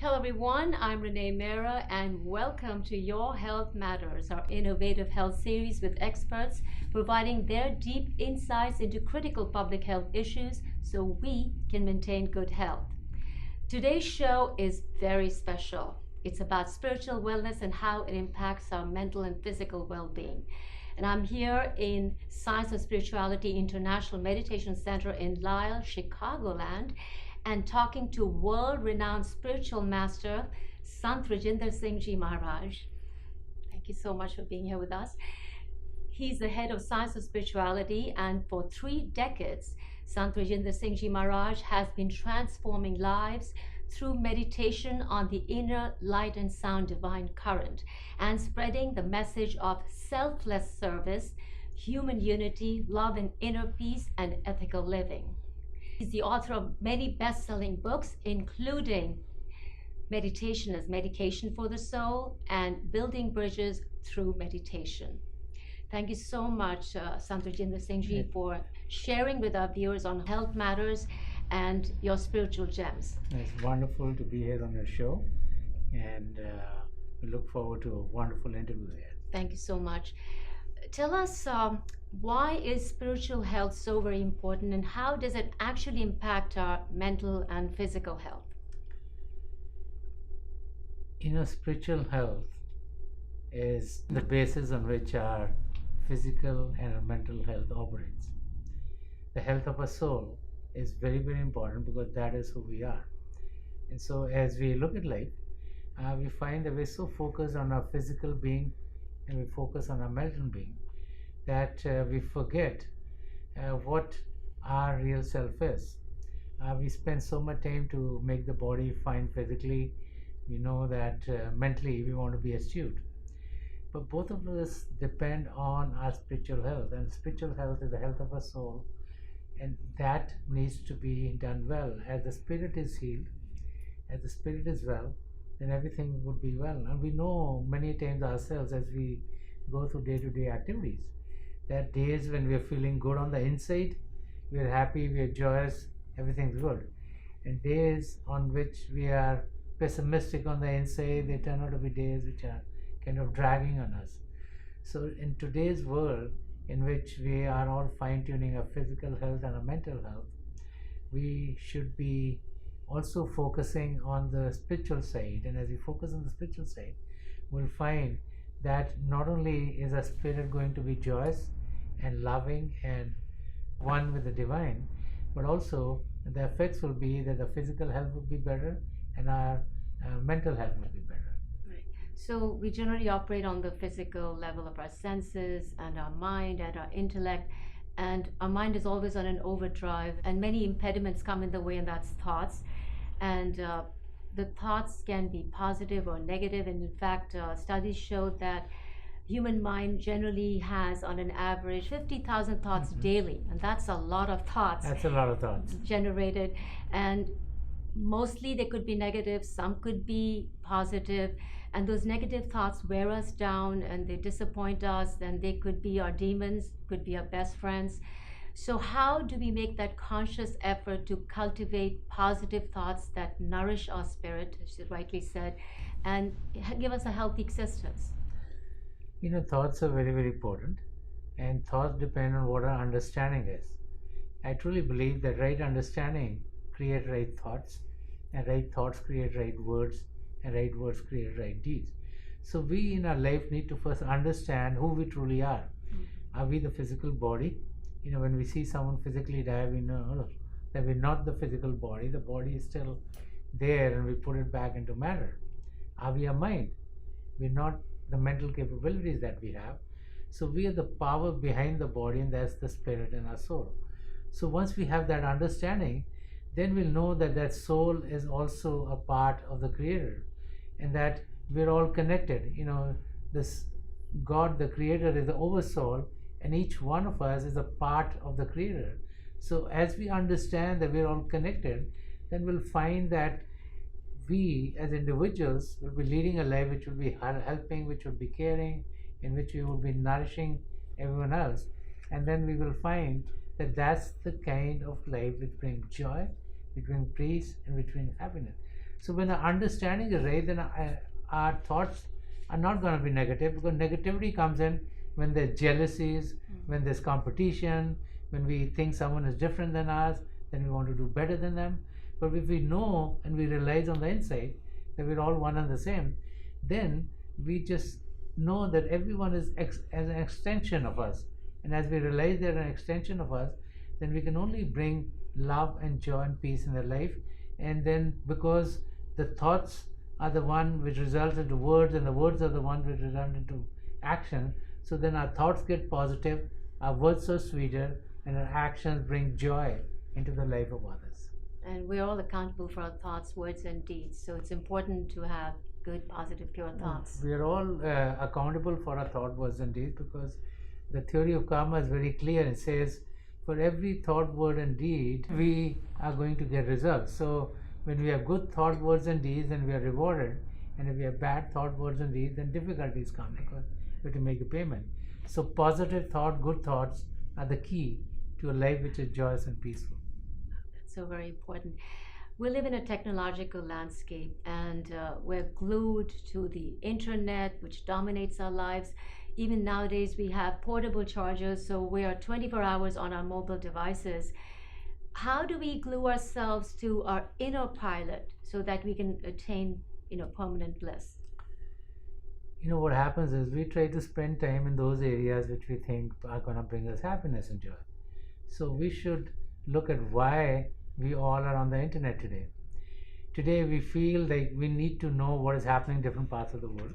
Hello everyone, I'm Renee Mehrra and welcome to Your Health Matters, our innovative health series with experts providing their deep insights into critical public health issues so we can maintain good health. Today's show is very special. It's about spiritual wellness and how it impacts our mental and physical well-being. And I'm here in Science of Spirituality International Meditation Center in Lisle, Chicagoland, and talking to world-renowned spiritual master Sant Rajinder Singh Maharaj. Thank you so much for being here with us. He's the head of Science of Spirituality, and for 3 decades, Sant Rajinder Singh Maharaj has been transforming lives through meditation on the inner light and sound divine current and spreading the message of selfless service, human unity, love and inner peace, and ethical living. He's the author of many best-selling books, including Meditation as Medication for the Soul and Building Bridges Through Meditation. Thank you so much, Sant Rajinder Singh, for sharing with our viewers on health matters and your spiritual gems. It's wonderful to be here on your show, and we look forward to a wonderful interview here. Thank you so much. Tell us, why is spiritual health so very important, and how does it actually impact our mental and physical health? Spiritual health is the basis on which our physical and our mental health operates. The health of our soul is very, very important because that is who we are. And so as we look at life, we find that we're so focused on our physical being and we focus on our mental being that we forget what our real self is. We spend so much time to make the body fine physically. We know that mentally we want to be astute. But both of us depend on our spiritual health, and spiritual health is the health of our soul, and that needs to be done well. As the spirit is healed, as the spirit is well, then everything would be well. And we know many times ourselves as we go through day-to-day activities, that days when we are feeling good on the inside, we are happy, we are joyous, everything's good. And days on which we are pessimistic on the inside, they turn out to be days which are kind of dragging on us. So in today's world, in which we are all fine-tuning our physical health and our mental health, we should be also focusing on the spiritual side. And as we focus on the spiritual side, we'll find that not only is our spirit going to be joyous and loving and one with the divine, but also the effects will be that the physical health will be better and our mental health will be better. So we generally operate on the physical level of our senses and our mind and our intellect, and our mind is always on an overdrive, and many impediments come in the way, and that's thoughts. And the thoughts can be positive or negative, and in fact studies show that human mind generally has on an average 50,000 thoughts daily, and that's a lot of thoughts. That's a lot of thoughts generated, and mostly they could be negative, some could be positive, and those negative thoughts wear us down and they disappoint us, and they could be our demons, could be our best friends. So how do we make that conscious effort to cultivate positive thoughts that nourish our spirit, as you rightly said, and give us a healthy existence? Thoughts are very, very important, and thoughts depend on what our understanding is. I truly believe that right understanding create right thoughts, and right thoughts create right words, and right words create right deeds. So we in our life need to first understand who we truly are. Are we the physical body? When we see someone physically die, we know that we're not the physical body. The body is still there and we put it back into matter. Are we a mind? We're not the mental capabilities that we have. So we are the power behind the body, and that's the spirit and our soul. So once we have that understanding, then we'll know that that soul is also a part of the Creator, and that we're all connected. This God, the Creator, is the oversoul, and each one of us is a part of the Creator. So as we understand that we're all connected, then we'll find that we as individuals will be leading a life which will be helping, which will be caring, in which we will be nourishing everyone else. And then we will find that that's the kind of life which brings joy, which brings peace, and which brings happiness. So when our understanding is right, then our thoughts are not going to be negative, because negativity comes in when there's jealousies, when there's competition, when we think someone is different than us, then we want to do better than them. But if we know and we realize on the inside that we're all one and the same, then we just know that everyone is as an extension of us. And as we realize they're an extension of us, then we can only bring love and joy and peace in their life. And then because the thoughts are the one which results into words, and the words are the one which result into action, so then our thoughts get positive, our words are sweeter, and our actions bring joy into the life of others. And we're all accountable for our thoughts, words, and deeds. So it's important to have good, positive, pure thoughts. We are all accountable for our thought, words, and deeds, because the theory of karma is very clear. It says for every thought, word, and deed, we are going to get results. So when we have good thought, words, and deeds, then we are rewarded. And if we have bad thought, words, and deeds, then difficulties come, because we have to make a payment. So positive thought, good thoughts are the key to a life which is joyous and peaceful. That's so very important. We live in a technological landscape, and we're glued to the internet, which dominates our lives. Even nowadays, we have portable chargers, so we are 24 hours on our mobile devices. How do we glue ourselves to our inner pilot so that we can attain, permanent bliss? What happens is we try to spend time in those areas which we think are going to bring us happiness and joy. So we should look at why we all are on the internet today. Today we feel like we need to know what is happening in different parts of the world.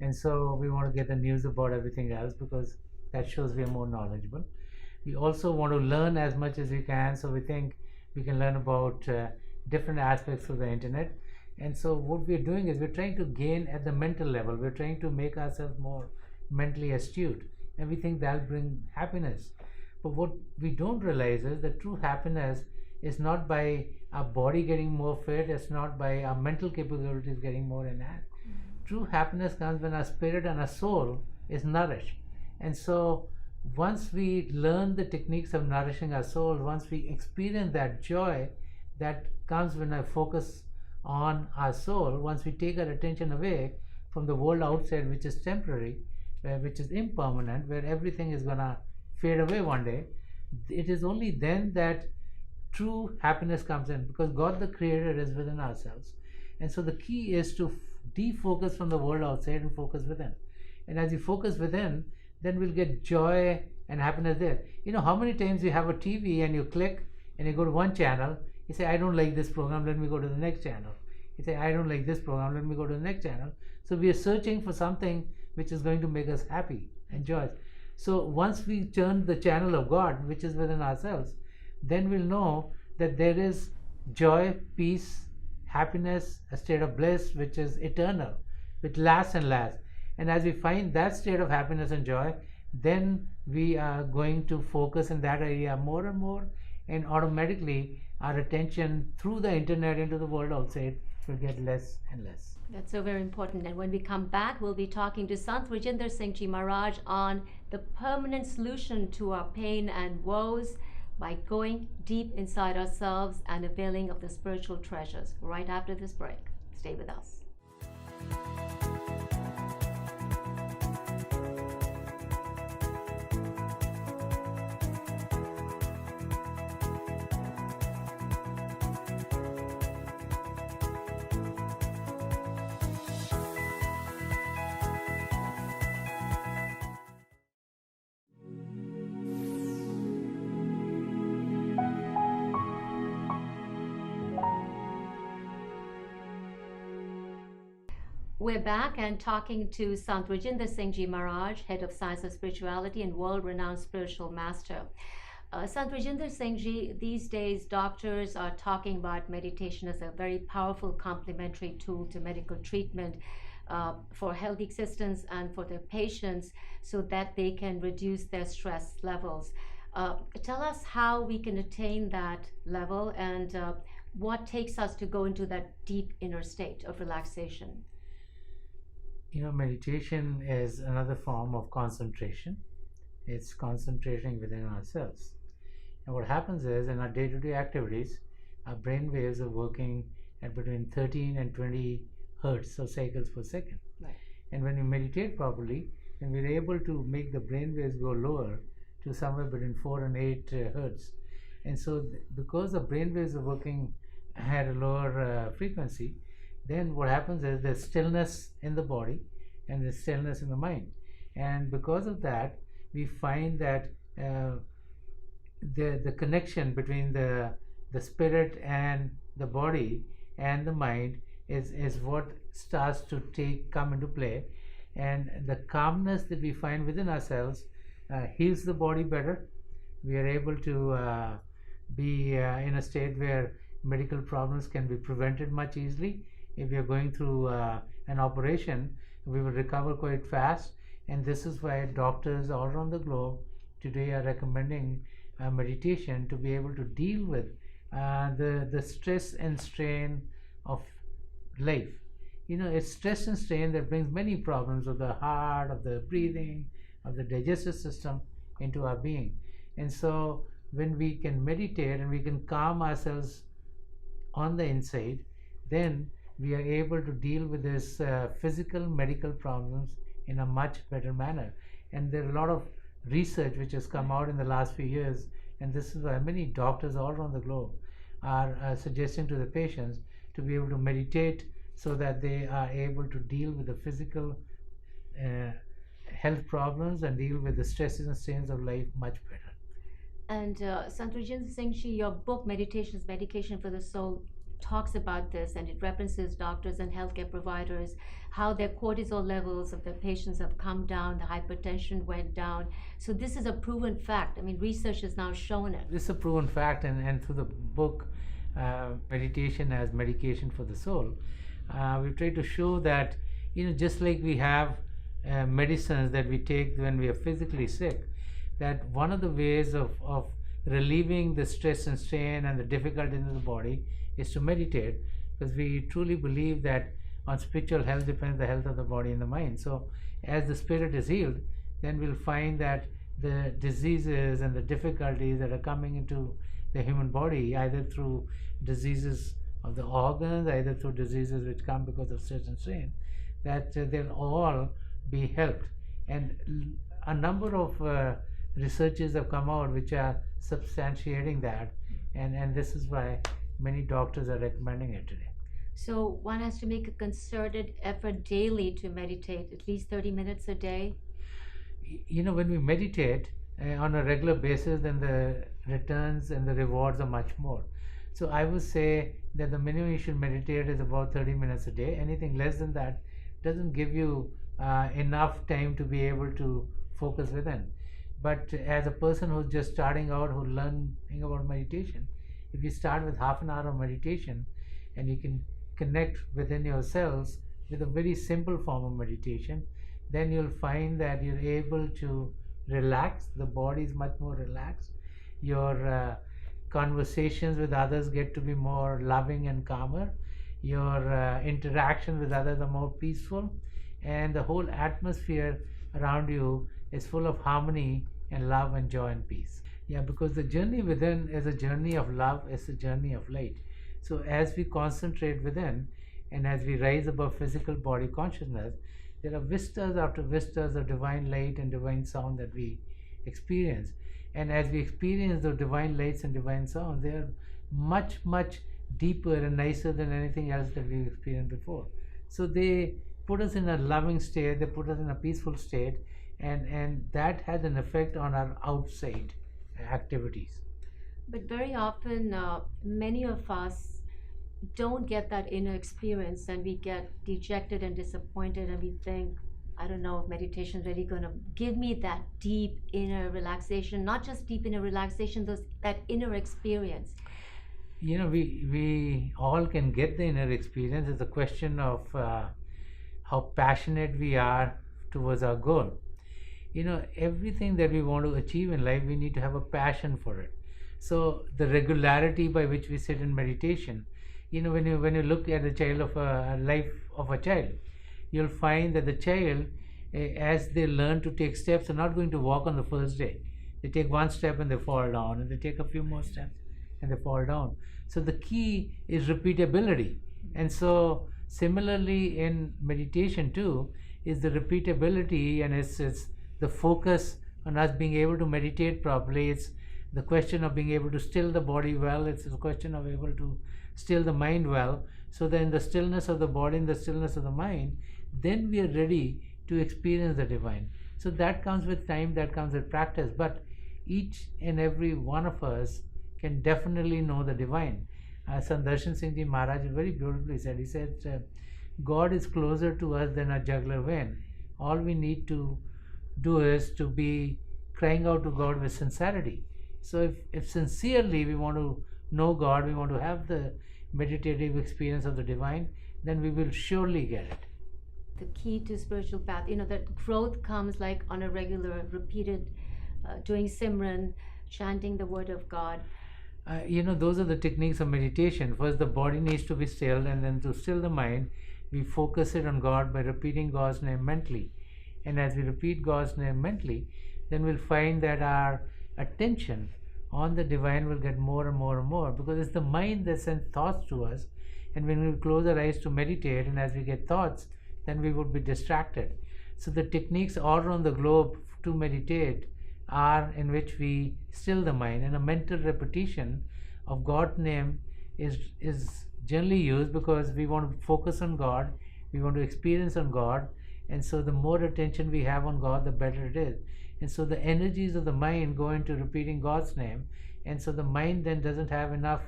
And so we want to get the news about everything else, because that shows we are more knowledgeable. We also want to learn as much as we can, so we think we can learn about different aspects of the internet. And so what we're doing is we're trying to gain at the mental level. We're trying to make ourselves more mentally astute, and we think that'll bring happiness. But what we don't realize is that true happiness is not by our body getting more fit, it's not by our mental capabilities getting more enhanced. True happiness comes when our spirit and our soul is nourished. And so once we learn the techniques of nourishing our soul, once we experience that joy that comes when I focus on our soul, once we take our attention away from the world outside, which is temporary, which is impermanent, where everything is going to fade away one day, it is only then that true happiness comes in, because God the Creator is within ourselves. And so the key is to defocus from the world outside and focus within. And as you focus within, then we'll get joy and happiness there. How many times you have a TV and you click and you go to one channel, you say, I don't like this program, let me go to the next channel. You say, I don't like this program, let me go to the next channel. So we are searching for something which is going to make us happy and joyous. So once we turn the channel of God, which is within ourselves, then we'll know that there is joy, peace, happiness, a state of bliss which is eternal, which lasts and lasts. And as we find that state of happiness and joy, then we are going to focus in that area more and more, and automatically our attention through the internet into the world outside will get less and less. That's so very important. And when we come back, we'll be talking to Sant Rajinder Singh Maharaj on the permanent solution to our pain and woes by going deep inside ourselves and availing of the spiritual treasures. Right after this break. Stay with us. We're back and talking to Sant Rajinder Singh Maharaj, head of Science of Spirituality and world-renowned spiritual master. Sant Rajinder Singh, these days doctors are talking about meditation as a very powerful complementary tool to medical treatment for healthy existence and for their patients, so that they can reduce their stress levels. Tell us how we can attain that level, and what takes us to go into that deep inner state of relaxation. Meditation is another form of concentration. It's concentrating within ourselves. And what happens is, in our day-to-day activities, our brain waves are working at between 13 and 20 hertz or cycles per second. Right. And when you meditate properly, then we're able to make the brain waves go lower to somewhere between 4 and 8 hertz. And so because the brain waves are working at a lower frequency, then what happens is there's stillness in the body and there's stillness in the mind. And because of that, we find that the connection between the spirit and the body and the mind is what starts to come into play. And the calmness that we find within ourselves heals the body better. We are able to be in a state where medical problems can be prevented much easily. If we are going through an operation, we will recover quite fast. And this is why doctors all around the globe today are recommending meditation to be able to deal with the stress and strain of life. It's stress and strain that brings many problems of the heart, of the breathing, of the digestive system into our being. And so when we can meditate and we can calm ourselves on the inside, then we are able to deal with this physical medical problems in a much better manner. And there are a lot of research which has come out in the last few years, and this is why many doctors all around the globe are suggesting to the patients to be able to meditate so that they are able to deal with the physical health problems and deal with the stresses and strains of life much better. And Sant Rajinder Singh, your book, Meditations, Medication for the Soul, talks about this, and it references doctors and healthcare providers, how their cortisol levels of their patients have come down, the hypertension went down. So this is a proven fact. I mean, research has now shown it. This is a proven fact, and through the book, Meditation as Medication for the Soul, we try to show that, just like we have medicines that we take when we are physically sick, that one of the ways of relieving the stress and strain and the difficulties in the body is to meditate, because we truly believe that on spiritual health depends the health of the body and the mind. So as the spirit is healed, then we'll find that the diseases and the difficulties that are coming into the human body, either through diseases of the organs, either through diseases which come because of stress and strain, that they'll all be helped. And a number of researches have come out which are substantiating that, and this is why many doctors are recommending it today. So one has to make a concerted effort daily to meditate, at least 30 minutes a day? When we meditate on a regular basis, then the returns and the rewards are much more. So I would say that the minimum you should meditate is about 30 minutes a day. Anything less than that doesn't give you enough time to be able to focus within. But as a person who's just starting out, who's learning about meditation, if you start with half an hour of meditation and you can connect within yourselves with a very simple form of meditation, then you'll find that you're able to relax. The body is much more relaxed. Your conversations with others get to be more loving and calmer. Your interaction with others are more peaceful, and the whole atmosphere around you is full of harmony and love and joy and peace. Yeah, because the journey within is a journey of love, it's a journey of light. So as we concentrate within and as we rise above physical body consciousness, there are vistas after vistas of divine light and divine sound that we experience. And as we experience those divine lights and divine sound, they are much, much deeper and nicer than anything else that we've experienced before. So they put us in a loving state, they put us in a peaceful state, and that has an effect on our outside activities. But very often, many of us don't get that inner experience, and we get dejected and disappointed, and we think, I don't know if meditation is really going to give me that deep inner relaxation, not just deep inner relaxation, that inner experience. We all can get the inner experience. It's a question of how passionate we are towards our goal. Everything that we want to achieve in life, we need to have a passion for it. So the regularity by which we sit in meditation, when you look at the child of a life of a child, you'll find that the child, as they learn to take steps, are not going to walk on the first day. They take one step and they fall down, and they take a few more steps and they fall down. So the key is repeatability. And so similarly in meditation too is the repeatability, and it's the focus on us being able to meditate properly. It's the question of being able to still the body well. It's a question of able to still the mind well, so that in the stillness of the body, in the stillness of the mind, then we are ready to experience the divine. So that comes with time, that comes with practice, but each and every one of us can definitely know the divine. Sant Rajinder Singh Maharaj very beautifully said, he said, God is closer to us than a jugular vein. All we need to do is to be crying out to God with sincerity. So if sincerely we want to know God, we want to have the meditative experience of the divine, then we will surely get it. The key to spiritual path, that growth comes like on a regular, repeated, doing Simran, chanting the word of God. Those are the techniques of meditation. First, the body needs to be still, and then to still the mind, we focus it on God by repeating God's name mentally. And as we repeat God's name mentally, then we'll find that our attention on the divine will get more and more and more, because it's the mind that sends thoughts to us. And when we close our eyes to meditate, and as we get thoughts, then we would be distracted. So the techniques all around the globe to meditate are in which we still the mind, and a mental repetition of God's name is generally used because we want to focus on God, we want to experience on God, and so the more attention we have on God, the better it is. And so the energies of the mind go into repeating God's name, and so the mind then doesn't have enough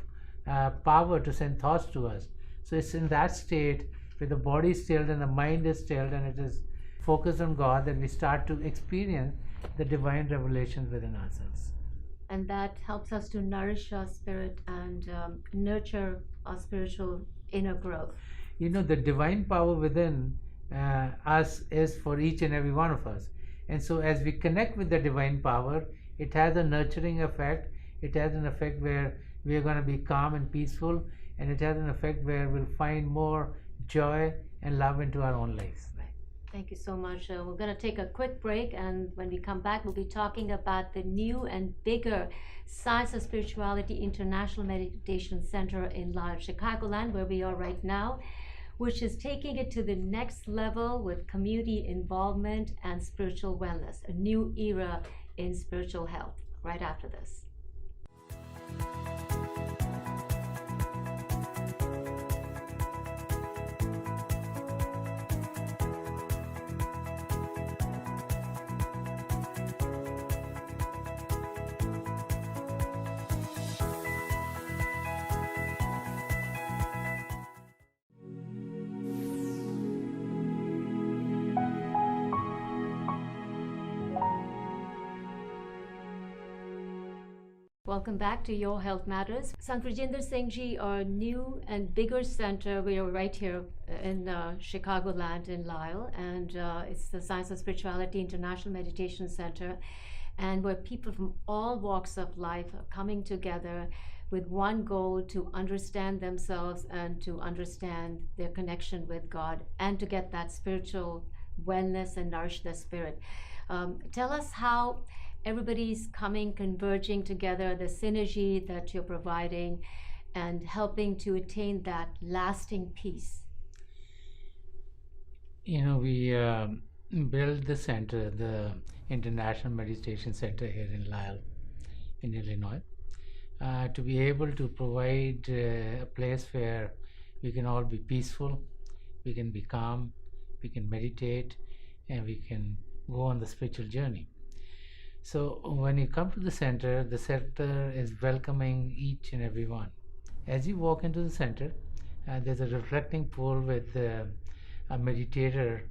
power to send thoughts to us. So it's in that state where the body is stilled and the mind is stilled and it is focused on God that we start to experience the divine revelations within ourselves. And that helps us to nourish our spirit and nurture our spiritual inner growth. The divine power within us is for each and every one of us. And so as we connect with the divine power, it has a nurturing effect. It has an effect where we are going to be calm and peaceful, and it has an effect where we'll find more joy and love into our own lives. Right. Thank you so much. We're going to take a quick break, and when we come back, we'll be talking about the new and bigger Science of Spirituality International Meditation Center in Lyle, Chicagoland, where we are right now, which is taking it to the next level with community involvement and spiritual wellness, a new era in spiritual health, right after this. Welcome back to Your Health Matters. Sant Rajinder Singh Ji, our new and bigger center. We are right here in Chicagoland in Lyle, and it's the Science of Spirituality International Meditation Center, and where people from all walks of life are coming together with one goal: to understand themselves and to understand their connection with God, and to get that spiritual wellness and nourish their spirit. Tell us how everybody's coming, converging together, the synergy that you're providing and helping to attain that lasting peace. We built the center, the International Meditation Center here in Lyle, in Illinois, to be able to provide a place where we can all be peaceful, we can be calm, we can meditate, and we can go on the spiritual journey. So when you come to the center is welcoming each and every one. As you walk into the center, there's a reflecting pool with a meditator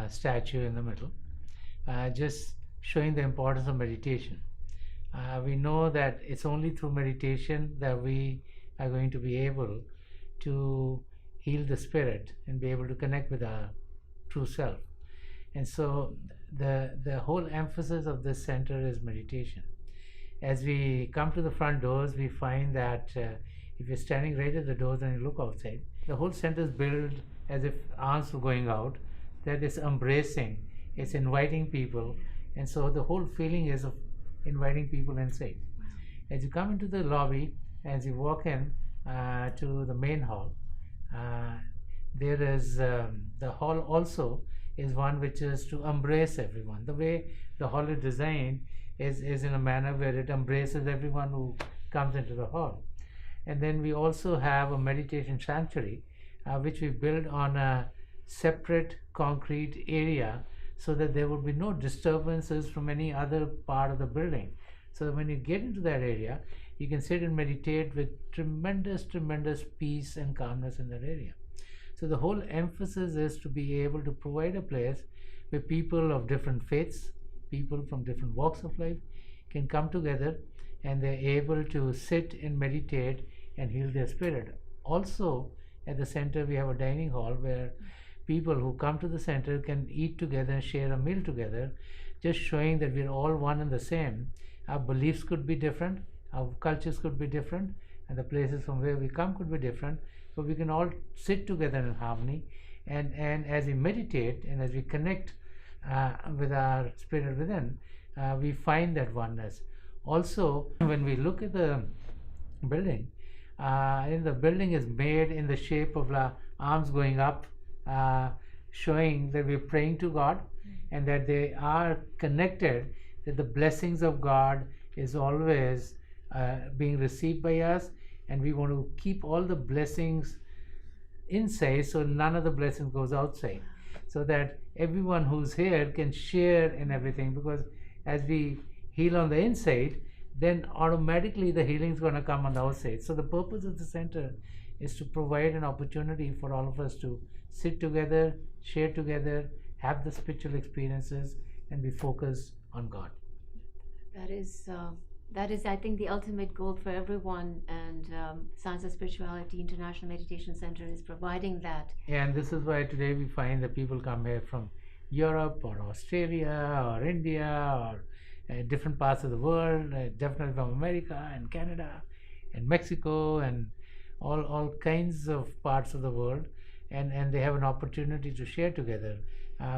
statue in the middle, just showing the importance of meditation. We know that it's only through meditation that we are going to be able to heal the spirit and be able to connect with our true self. And so the whole emphasis of this center is meditation. As we come to the front doors, we find that if you're standing right at the doors and you look outside, the whole center is built as if arms were going out, that is embracing, it's inviting people, and so the whole feeling is of inviting people inside. As you come into the lobby, as you walk in to the main hall, Uh, there is the hall also is one which is to embrace everyone. The way the hall is designed is in a manner where it embraces everyone who comes into the hall. And then we also have a meditation sanctuary which we build on a separate concrete area so that there would be no disturbances from any other part of the building. So that when you get into that area, you can sit and meditate with tremendous peace and calmness in that area. So the whole emphasis is to be able to provide a place where people of different faiths, people from different walks of life can come together, and they're able to sit and meditate and heal their spirit. Also, at the center we have a dining hall where people who come to the center can eat together and share a meal together, just showing that we're all one and the same. Our beliefs could be different, our cultures could be different, and the places from where we come could be different, but we can all sit together in harmony. And as we meditate and as we connect with our spirit within, we find that oneness. Also, when we look at the building, the building is made in the shape of arms going up, showing that we're praying to God and that they are connected, that the blessings of God is always being received by us, and we want to keep all the blessings inside so none of the blessings goes outside, so that everyone who's here can share in everything, because as we heal on the inside, then automatically the healing is going to come on the outside. So the purpose of the center is to provide an opportunity for all of us to sit together, share together, have the spiritual experiences, and be focused on God. That is, I think, the ultimate goal for everyone, and Science of Spirituality International Meditation Center is providing that. And this is why today we find that people come here from Europe or Australia or India or different parts of the world, definitely from America and Canada and Mexico and all kinds of parts of the world, and they have an opportunity to share together.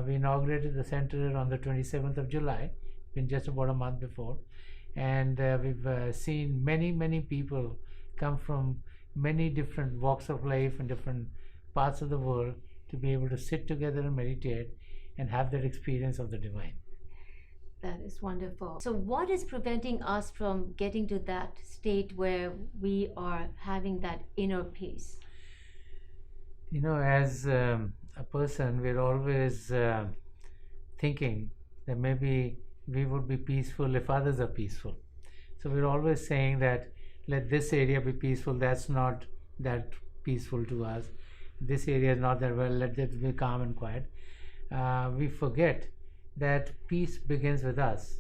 We inaugurated the center on the 27th of July, been just about a month before, and we've seen many people come from many different walks of life and different parts of the world to be able to sit together and meditate and have that experience of the divine. That is wonderful. So what is preventing us from getting to that state where we are having that inner peace? You know, as a person, we're always thinking that maybe we would be peaceful if others are peaceful. So we're always saying that let this area be peaceful, that's not that peaceful to us. This area is not that well, let it be calm and quiet. We forget that peace begins with us.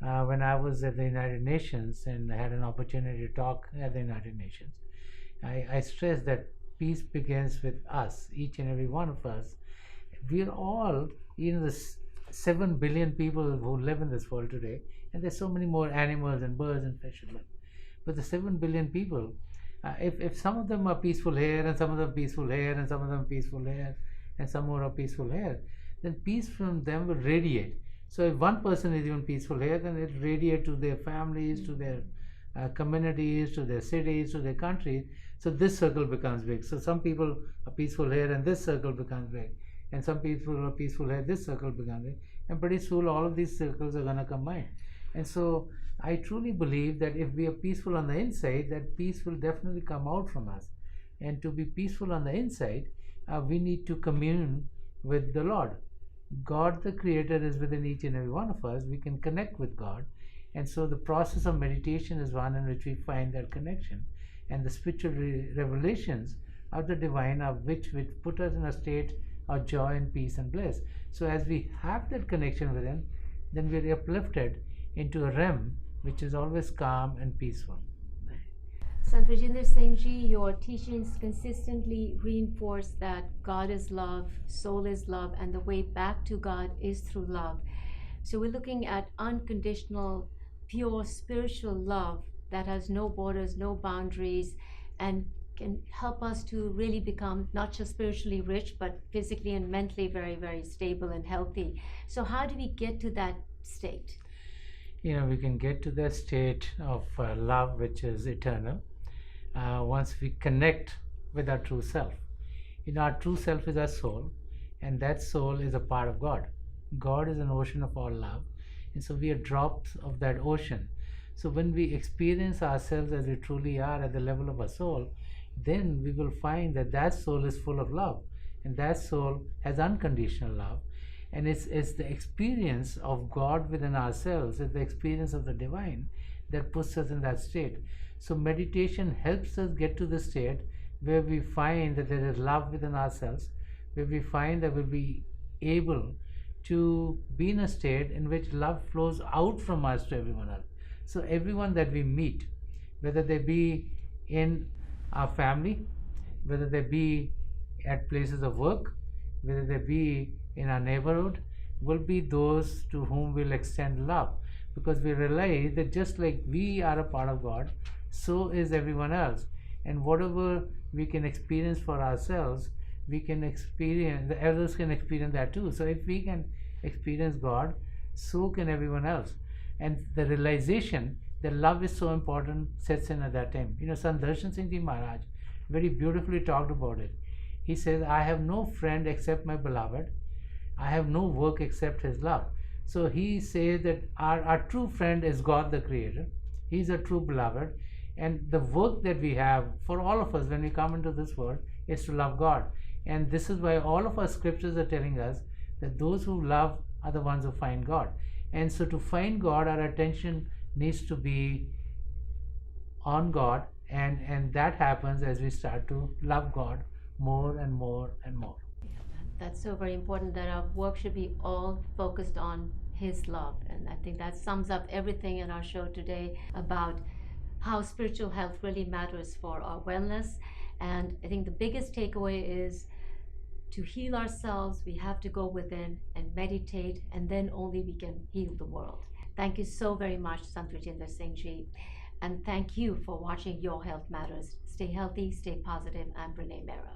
When I was at the United Nations and I had an opportunity to talk at the United Nations, I stressed that peace begins with us, each and every one of us. We're all, the 7 billion people who live in this world today, and there's so many more animals and birds and fish and live. But the 7 billion people, if some of them are peaceful here and some of them peaceful here and some of them peaceful here and some more are peaceful here, then peace from them will radiate. So if one person is even peaceful here, then it radiates to their families, to their communities, to their cities, to their countries. So this circle becomes big. So some people are peaceful here and this circle becomes big. And some people are peaceful here, this circle becomes big. And pretty soon all of these circles are going to combine. And so I truly believe that if we are peaceful on the inside, that peace will definitely come out from us. And to be peaceful on the inside, we need to commune with the Lord. God the Creator is within each and every one of us. We can connect with God. And so the process of meditation is one in which we find that connection. And the spiritual revelations of the divine are which put us in a state of joy and peace and bliss. So as we have that connection with Him, then we are uplifted into a realm which is always calm and peaceful. Sant Rajinder Singh ji, your teachings consistently reinforce that God is love, soul is love, and the way back to God is through love. So we're looking at unconditional, pure spiritual love that has no borders, no boundaries, and can help us to really become not just spiritually rich, but physically and mentally very, very stable and healthy. So how do we get to that state? We can get to that state of love which is eternal once we connect with our true self. Our true self is our soul, and that soul is a part of God. God is an ocean of all love, and so we are drops of that ocean. So when we experience ourselves as we truly are at the level of our soul, then we will find that that soul is full of love, and that soul has unconditional love. And it's the experience of God within ourselves, it's the experience of the divine that puts us in that state. So meditation helps us get to the state where we find that there is love within ourselves, where we find that we'll be able to be in a state in which love flows out from us to everyone else. So everyone that we meet, whether they be in our family, whether they be at places of work, whether they be in our neighborhood, will be those to whom we'll extend love, because we realize that just like we are a part of God, so is everyone else. And whatever we can experience for ourselves, we can experience, the others can experience that too. So if we can experience God, so can everyone else. And the realization that love is so important sets in at that time. Sant Rajinder Singh Maharaj very beautifully talked about it. He says, I have no friend except my beloved. I have no work except his love. So he says that our true friend is God the Creator. He's a true beloved. And the work that we have for all of us when we come into this world is to love God. And this is why all of our scriptures are telling us that those who love are the ones who find God. And so to find God, our attention needs to be on God, and that happens as we start to love God more and more and more. That's so very important, that our work should be all focused on His love. And I think that sums up everything in our show today about how spiritual health really matters for our wellness. And I think the biggest takeaway is to heal ourselves, we have to go within and meditate, and then only we can heal the world. Thank you so very much, Sant Rajinder Singh Ji. And thank you for watching Your Health Matters. Stay healthy, stay positive. I'm Renee Mehrra.